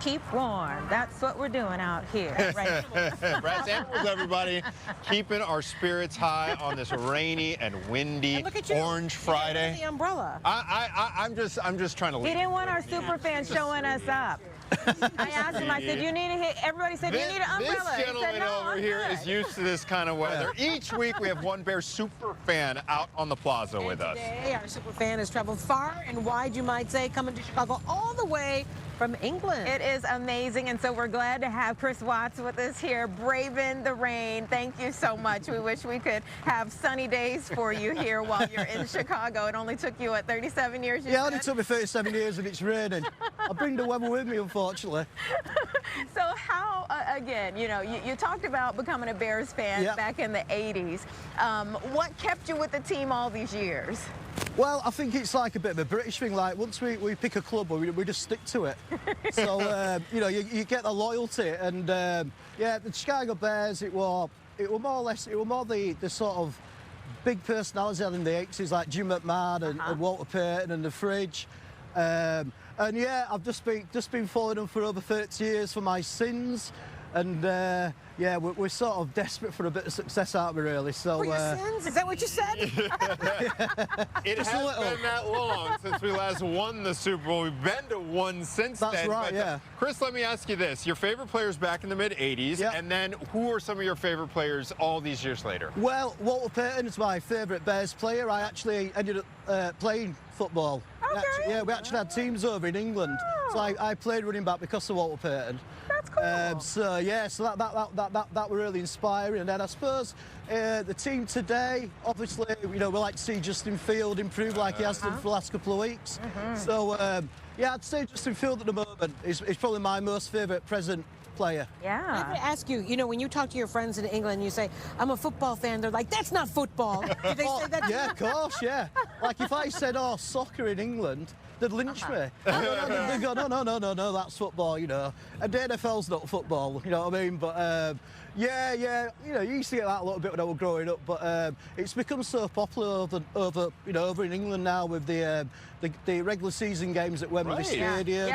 keep warm. That's what we're doing out here. Right. Brass apples, everybody. Keeping our spirits high on this rainy and windy orange Friday. The umbrella. I'm just trying to leave. He didn't want our super fans showing us up. I asked him, I said, you need to hit, everybody said, you need an umbrella. This gentleman said, no, over here is used to this kind of weather. Each week we have one Bears super fan out on the plaza with us. Today, our super fan has traveled far and wide, you might say, coming to Chicago all the way from England. It is amazing, and so we're glad to have Chris Watts with us here, braving the rain. Thank you so much. We wish we could have sunny days for you here while you're in Chicago. It only took you, what, 37 years? Yeah, it only took me 37 years and it's raining. I bring the weather with me, unfortunately. So how, again, you know, you talked about becoming a Bears fan back in the 80s. What kept you with the team all these years? Well, I think it's like a bit of a British thing. Like, once we pick a club, we just stick to it. So, you know, you get the loyalty. And, yeah, the Chicago Bears, it was more or less, it was more the sort of big personalities in the 80s, like Jim McMahon and Walter Payton and the Fridge. And, yeah, I've just been following them for over 30 years for my sins. And, yeah, we're sort of desperate for a bit of success, aren't we, really? So, for your sins? Is that what you said? It has been that long since we last won the Super Bowl. We've been to one since then. That's right, but, yeah. Chris, let me ask you this. Your favorite players back in the mid-'80s, and then who are some of your favorite players all these years later? Well, Walter Payton is my favourite Bears player. I actually ended up playing football. Okay. We actually had teams over in England. So I played running back because of Walter Payton. That's cool. So yeah, so that were really inspiring. And then I suppose the team today, obviously, you know, we like to see Justin Field improve like he has done for the last couple of weeks. So yeah, I'd say Justin Field at the moment is probably my most favourite present player. Yeah. I'm going to ask you, you know, when you talk to your friends in England, you say, I'm a football fan, they're like, that's not football. Do they say that? Yeah, of course, yeah. Like if I said, oh, soccer in England, they'd lynch me. They'd go, no, that's football, you know. And the NFL's not football, you know what I mean? But yeah, you know, you used to get that a little bit when I was growing up, but it's become so popular over in England now with the regular season games at Wembley Stadium.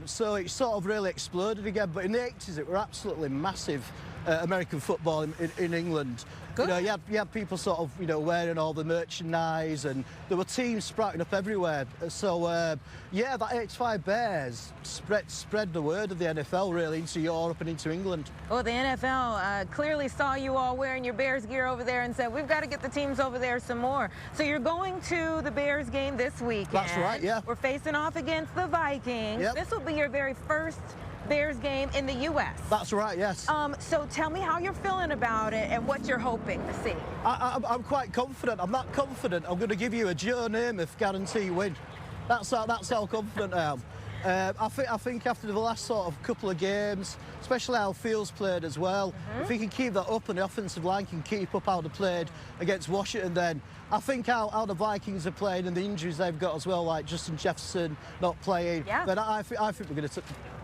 So it's sort of really exploded again. But in the 80s, it were absolutely massive. American football in England. Good. You know, you had people sort of, you know, wearing all the merchandise, and there were teams sprouting up everywhere. So yeah, that 85 Bears spread the word of the NFL really into Europe and into England. Well, the NFL clearly saw you all wearing your Bears gear over there and said, we've got to get the teams over there some more. So you're going to the Bears game this weekend. That's right, yeah. We're facing off against the Vikings. Yep. This will be your very first Bears game in the U.S. That's right, yes. So tell me how you're feeling about it and what you're hoping to see. I'm quite confident. I'm not confident. I'm going to give you a Joe Namath guarantee win. That's how confident I am. I think after the last sort of couple of games, especially how Fields played as well, if he can keep that up and the offensive line can keep up how they played against Washington, then I think how the Vikings are playing and the injuries they've got as well, like Justin Jefferson not playing, then I think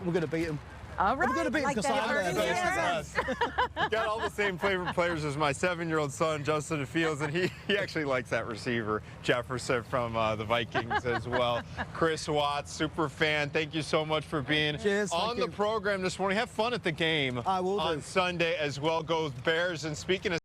we're going to beat them. All right. We're going to beat them because I'm there. Yes. Got all the same favorite players as my 7-year-old son, Justin Fields, and he actually likes that receiver, Jefferson, from the Vikings as well. Chris Watts, super fan, thank you so much for being on the program this morning. Have fun at the game I will on do. Sunday as well. Go Bears. And speaking of